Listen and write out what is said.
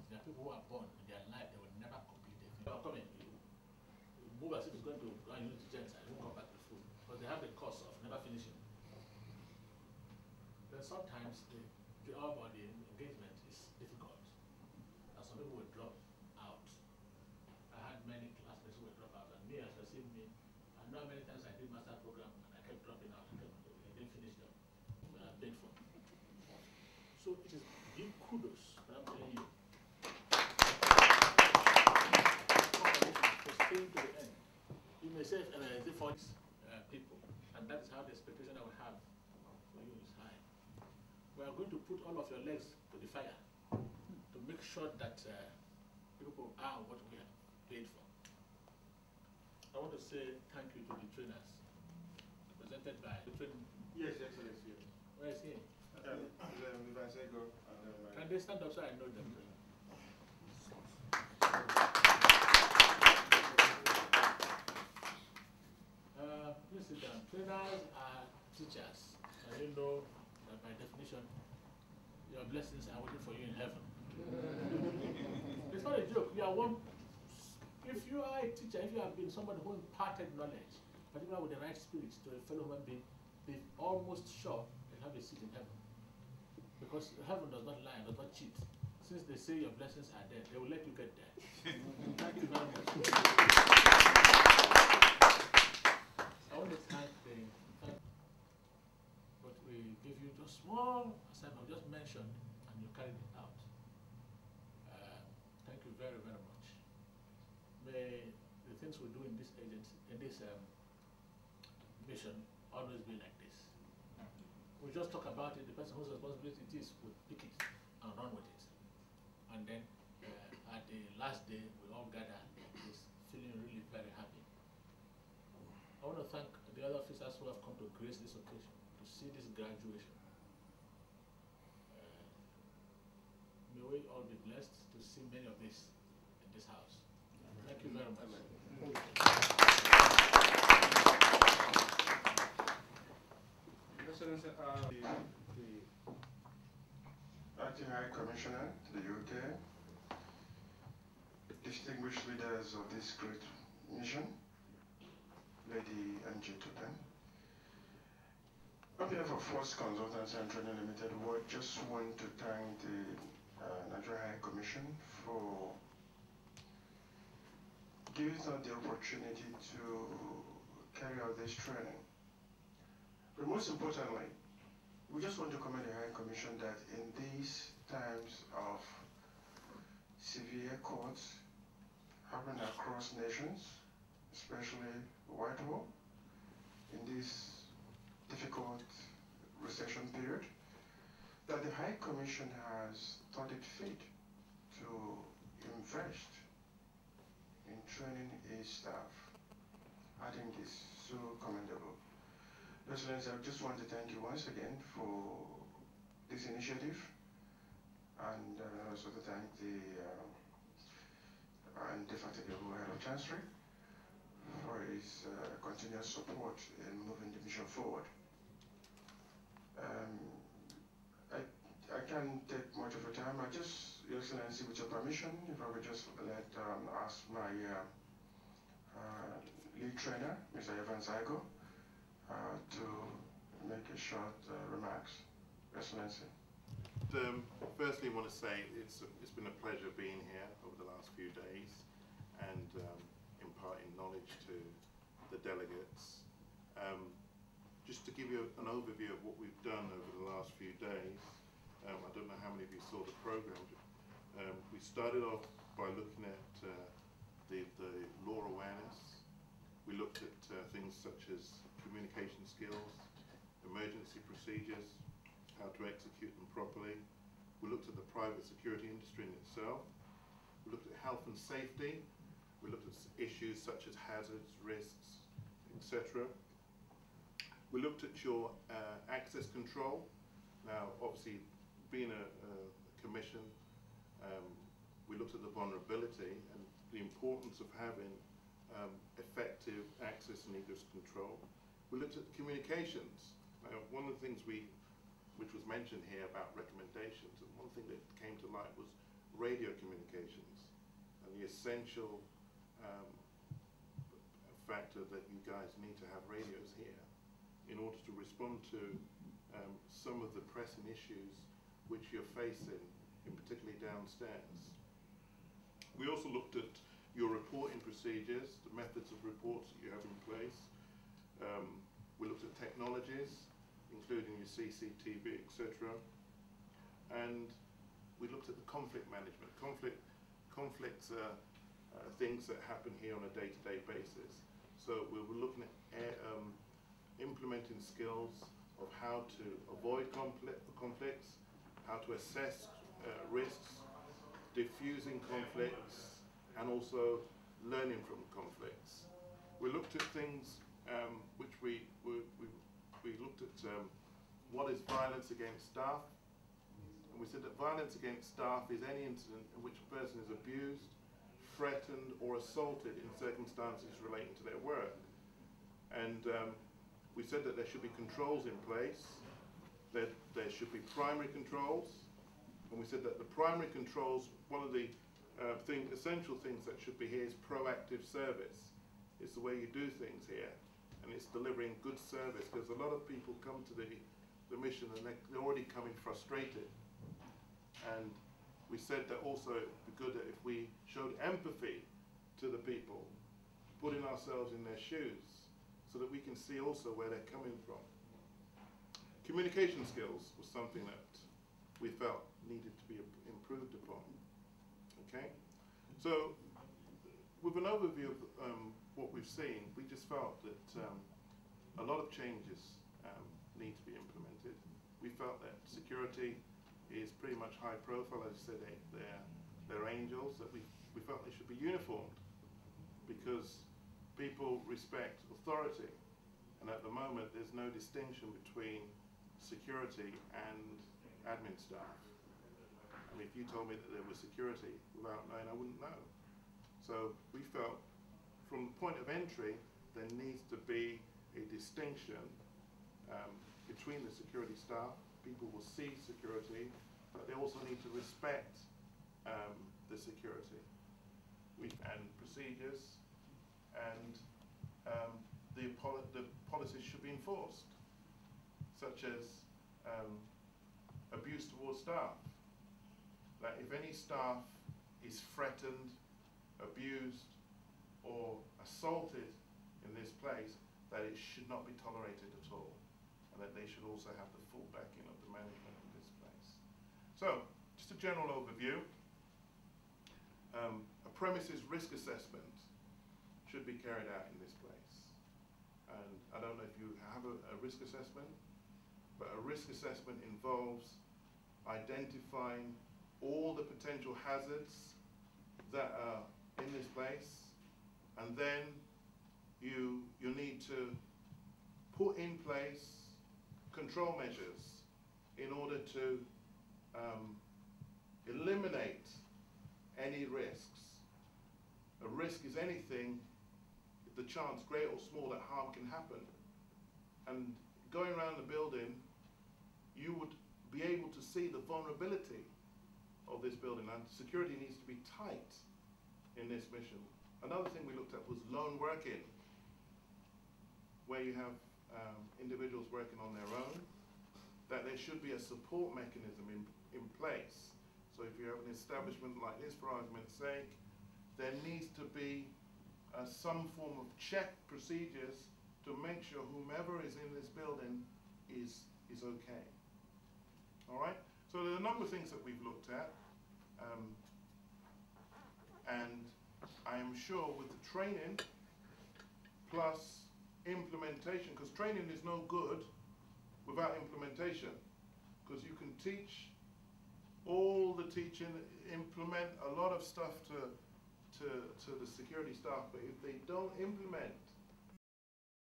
There are people who are born in their life, they will never complete a thing. They are coming, you move as if it's going to run you to genocide, you won't come back with food. But they have the cost of never finishing. Then sometimes the engagement is difficult. And some people will drop out. I had many classmates who will drop out, and me as received me. I know how many times I did master program and I kept dropping out. I didn't finish them. But I paid for. So it is big kudos, but I'm telling you. For staying to the end. You may say for people, and that is how the expectation I will have for you is high. We are going to put all of your legs to the fire to make sure that people are what we have paid for. I want to say thank you to the trainers, represented by the training. Yes, Excellency. Where is he? Can they stand up so I know them? Please sit down. Trainers are teachers. And you know that by definition, your blessings are waiting for you in heaven. It's not a joke. You are one. If you are a teacher, if you have been somebody who imparted knowledge, particularly with the right spirit to a fellow human being, they're almost sure they'll have a seat in heaven. Because heaven does not lie, does not cheat. Since they say your blessings are there, they will let you get there. Thank you very much. I want to thank but we give you just small assignment, just mentioned, and you carried it out. Thank you very, very much. May the things we do in this agency, in this mission, always be like this. We just talk about it, the person whose responsibility it is will pick it and run with it. And then at the last day, we all gather this feeling really very happy. I want to thank the other officers who have come to grace this occasion, to see this graduation. May we all be blessed to see many of this in this house. Thank you very much. Excellency, the Acting High Commissioner to the UK, distinguished leaders of this great mission, Lady and gentlemen, on behalf of Force Consultancy and Training Limited, we just want to thank the Nigerian High Commission for giving us the opportunity to carry out this training. But most importantly, we just want to commend the High Commission that in these times of severe courts happening across nations, especially White War, in this difficult recession period, that the High Commission has thought it fit to invest in training its staff. I think it's so commendable. Excellency, I just want to thank you once again for this initiative, and also to thank the indefatigable Head of Chancery for his continuous support in moving the mission forward. I can't take much of your time. Your Excellency, with your permission, if I could just ask my lead trainer, Mr. Evans Igo, to make a short remarks. Excellency. Firstly, I want to say it's been a pleasure being here over the last few days and imparting knowledge to the delegates. Just to give you an overview of what we've done over the last few days, I don't know how many of you saw the program. We started off by looking at the law awareness. We looked at things such as communication skills, emergency procedures, how to execute them properly. We looked at the private security industry in itself. We looked at health and safety. We looked at issues such as hazards, risks, etc. We looked at your access control. Now, obviously, being a commission, we looked at the vulnerability and the importance of having effective access and egress control. We looked at communications. Now, one of the things which was mentioned here about recommendations, and one thing that came to light was radio communications and the essential factor that you guys need to have radios here in order to respond to some of the pressing issues which you're facing, in particularly downstairs. We also looked at your reporting procedures, the methods of reports that you have in place. We looked at technologies, including your CCTV, etc. And we looked at the conflict management. Conflicts are things that happen here on a day-to-day basis. So we were looking at implementing skills of how to avoid conflicts, how to assess risks, diffusing conflicts, and also learning from conflicts. We looked at things which we looked at what is violence against staff, and we said that violence against staff is any incident in which a person is abused, threatened, or assaulted in circumstances relating to their work. And we said that there should be controls in place, that there should be primary controls, and we said that the primary controls, one of the essential things that should be here is proactive service. It's the way you do things here, and it's delivering good service, because a lot of people come to the mission and they're already coming frustrated. And we said that also it would be good that if we showed empathy to the people, putting ourselves in their shoes, so that we can see also where they're coming from. Communication skills was something that we felt needed to be improved upon. Okay? So, with an overview of what we've seen, we just felt that a lot of changes need to be implemented. We felt that security is pretty much high profile. As I said, they're angels, that we felt they should be uniformed, because people respect authority, and at the moment there's no distinction between security and admin staff. I mean, if you told me that there was security without knowing, I wouldn't know. So we felt from the point of entry there needs to be a distinction between the security staff. People will see security, but they also need to respect the security and procedures, and the policies should be enforced, such as abuse towards staff. That if any staff is threatened, abused, or assaulted in this place, that it should not be tolerated at all, and that they should also have the full backing of the management of this place. So, just a general overview. A premises risk assessment should be carried out in this place. And I don't know if you have a risk assessment, but a risk assessment involves identifying all the potential hazards that are in this place, and then you need to put in place control measures in order to eliminate any risks. A risk is anything, the chance, great or small, that harm can happen. And going around the building, you would be able to see the vulnerability of this building, and security needs to be tight in this mission. Another thing we looked at was lone working, where you have individuals working on their own, that there should be a support mechanism in place. So if you have an establishment like this, for argument's sake, there needs to be some form of check procedures to make sure whomever is in this building is okay. All right? So there are a number of things that we've looked at, and I am sure with the training plus implementation, because training is no good without implementation, because you can teach all the teaching, implement a lot of stuff to the security staff, but if they don't implement